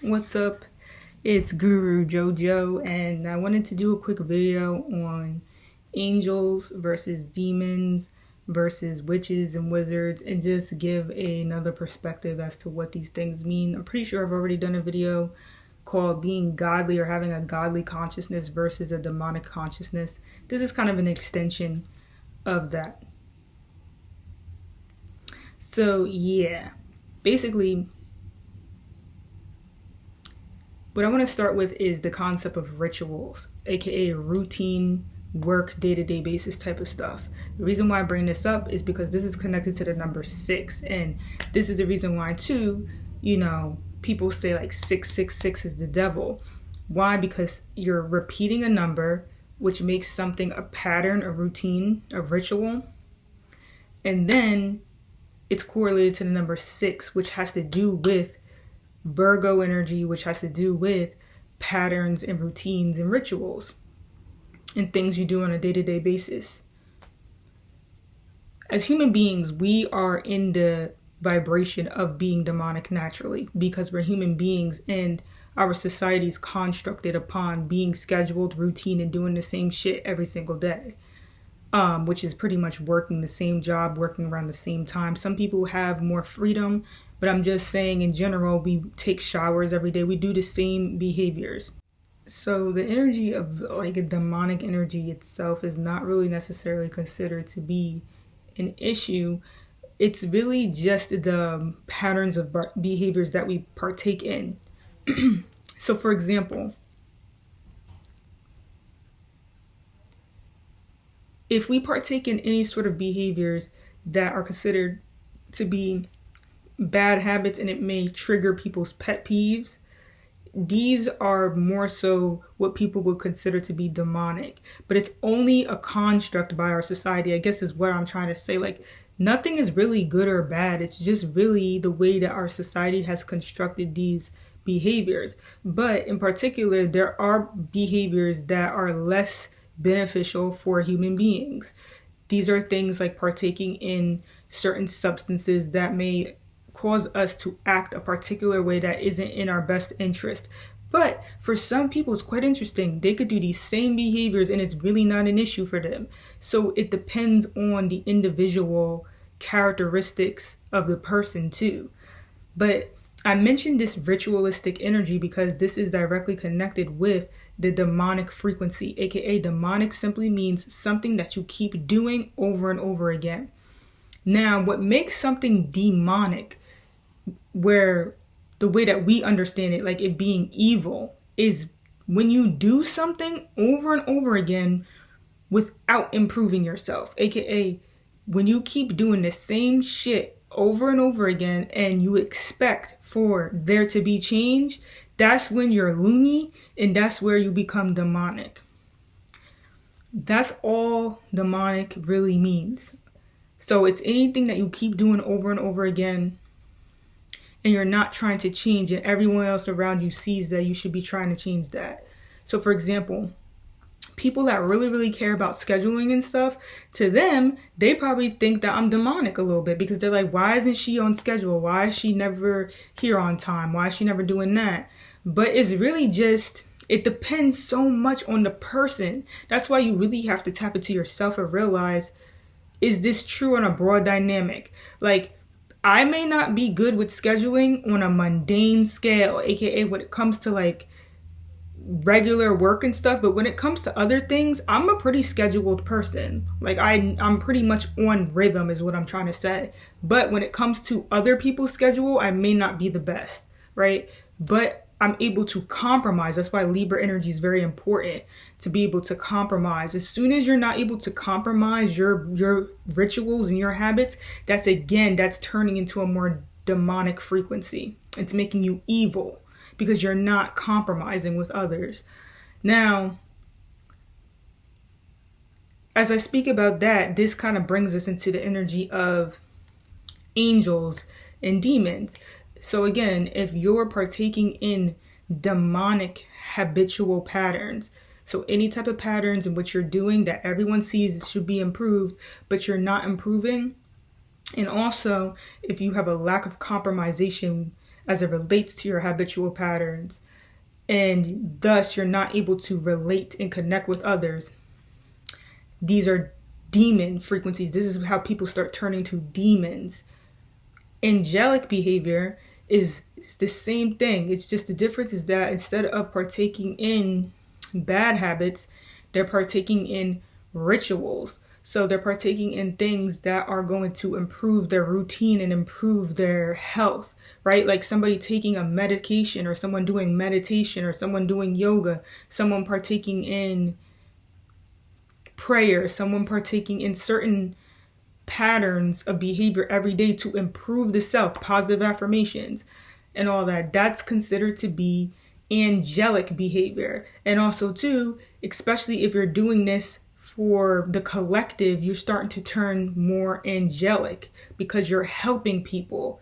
What's up? It's Guru Jojo, and I wanted to do a quick video on angels versus demons versus witches and wizards, and just give another perspective as to what these things mean. I'm pretty sure I've already done a video called Being Godly or Having a Godly Consciousness versus a Demonic Consciousness. This is kind of an extension of that. So, yeah, basically, what I want to start with is the concept of rituals, aka routine work, day-to-day basis type of stuff. The reason why I bring this up is because this is connected to the number 6, and this is the reason why too, people say like 666 is the devil. Why? Because you're repeating a number, which makes something a pattern, a routine, a ritual, and then it's correlated to the number 6, which has to do with Virgo energy, which has to do with patterns and routines and rituals and things you do on a day-to-day basis. As human beings, we are in the vibration of being demonic naturally because we're human beings, and our society is constructed upon being scheduled, routine, and doing the same shit every single day. Which is pretty much working the same job, working around the same time. Some people have more freedom, but I'm just saying in general, we take showers every day. We do the same behaviors. So the energy of like a demonic energy itself is not really necessarily considered to be an issue. It's really just the patterns of behaviors that we partake in. So for example, if we partake in any sort of behaviors that are considered to be bad habits and it may trigger people's pet peeves, these are more so what people would consider to be demonic. But it's only a construct by our society, I guess is what I'm trying to say. Like, nothing is really good or bad. It's just really the way that our society has constructed these behaviors. But in particular, there are behaviors that are less beneficial for human beings. These are things like partaking in certain substances that may cause us to act a particular way that isn't in our best interest. But for some people, it's quite interesting. They could do these same behaviors and it's really not an issue for them. So it depends on the individual characteristics of the person too. But I mentioned this ritualistic energy because this is directly connected with the demonic frequency, aka demonic simply means something that you keep doing over and over again. Now, what makes something demonic, where the way that we understand it, like it being evil, is when you do something over and over again without improving yourself, aka when you keep doing the same shit over and over again and you expect for there to be change. That's when you're loony, and that's where you become demonic. That's all demonic really means. So it's anything that you keep doing over and over again and you're not trying to change, and everyone else around you sees that you should be trying to change that. So for example, people that really care about scheduling and stuff, to them, they probably think that I'm demonic a little bit because they're like, why isn't she on schedule? Why is she never here on time? Why is she never doing that? But it's really just, it depends so much on the person. That's why you really have to tap into yourself and realize, is this true on a broad dynamic? Like, I may not be good with scheduling on a mundane scale, aka when it comes to like regular work and stuff, but when it comes to other things, I'm a pretty scheduled person. Like I'm pretty much on rhythm is what I'm trying to say. But when it comes to other people's schedule, I may not be the best, right? But I'm able to compromise. That's why Libra energy is very important, to be able to compromise. As soon as you're not able to compromise your rituals and your habits, that's turning into a more demonic frequency. It's making you evil because you're not compromising with others. Now, as I speak about that, this kind of brings us into the energy of angels and demons. So again, if you're partaking in demonic habitual patterns, so any type of patterns in which you're doing that everyone sees should be improved, but you're not improving, and also if you have a lack of compromisation as it relates to your habitual patterns, and thus you're not able to relate and connect with others. These are demon frequencies. This is how people start turning to demons. Angelic behavior is the same thing. It's just the difference is that instead of partaking in bad habits, they're partaking in rituals. So they're partaking in things that are going to improve their routine and improve their health, right? Like somebody taking a medication, or someone doing meditation, or someone doing yoga, someone partaking in prayer, someone partaking in certain patterns of behavior every day to improve the self, positive affirmations and all that. That's considered to be angelic behavior. And also too, especially if you're doing this for the collective, you're starting to turn more angelic because you're helping people.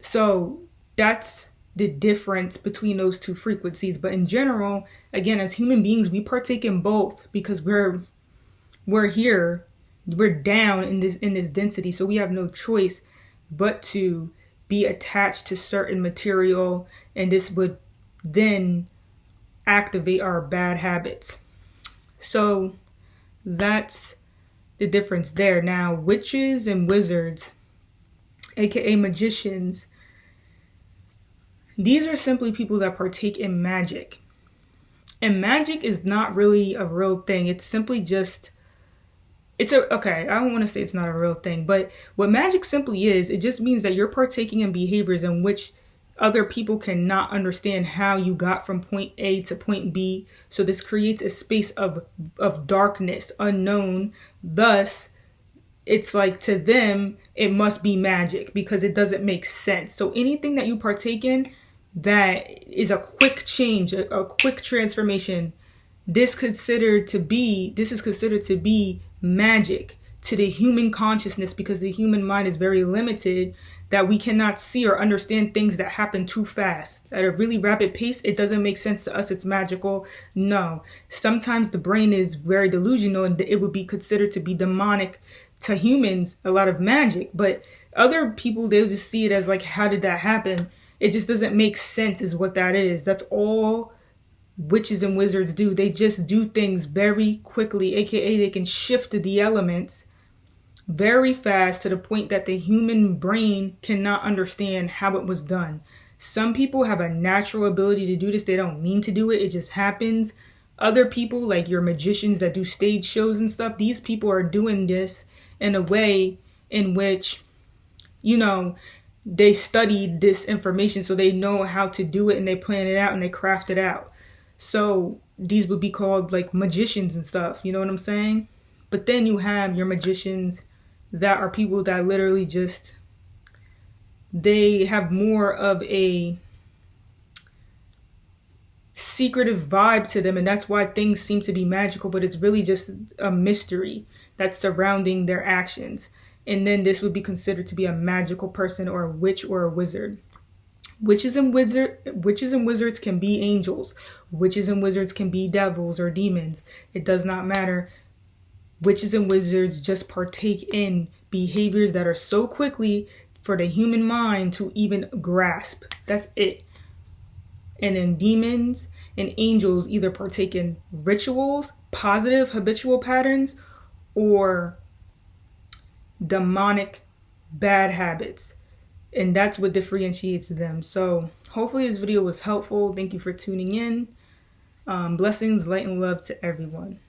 So that's the difference between those two frequencies. But in general, again, as human beings, we partake in both because we're here, we're down in this density, so we have no choice but to be attached to certain material, and this would then activate our bad habits. So that's the difference there. Now, witches and wizards, aka magicians, these are simply people that partake in magic. And magic is not really a real thing. It's simply just, okay, I don't want to say it's not a real thing, but what magic simply is, it just means that you're partaking in behaviors in which other people cannot understand how you got from point A to point B. So this creates a space of darkness, unknown. Thus, it's like to them, it must be magic because it doesn't make sense. So anything that you partake in that is a quick change, a quick transformation, this is considered to be magic to the human consciousness, because the human mind is very limited, that we cannot see or understand things that happen too fast at a really rapid pace. It doesn't make sense to us. It's magical. No, sometimes the brain is very delusional and it would be considered to be demonic to humans, a lot of magic. But other people, they'll just see it as like, how did that happen? It just doesn't make sense is what that is. That's all witches and wizards do. They just do things very quickly, aka they can shift the elements very fast to the point that the human brain cannot understand how it was done. Some people have a natural ability to do this. They don't mean to do it. It just happens. Other people, like your magicians that do stage shows and stuff, these people are doing this in a way in which, they studied this information, so they know how to do it, and they plan it out and they craft it out. So these would be called like magicians and stuff. You know what I'm saying? But then you have your magicians that are people that literally just, they have more of a secretive vibe to them, and that's why things seem to be magical, but it's really just a mystery that's surrounding their actions. And then this would be considered to be a magical person or a witch or a wizard. Witches and wizards can be angels. Witches and wizards can be devils or demons. It does not matter. Witches and wizards just partake in behaviors that are so quickly for the human mind to even grasp. That's it. And then demons and angels either partake in rituals, positive habitual patterns, or demonic bad habits. And that's what differentiates them. So hopefully this video was helpful. Thank you for tuning in. Blessings, light, and love to everyone.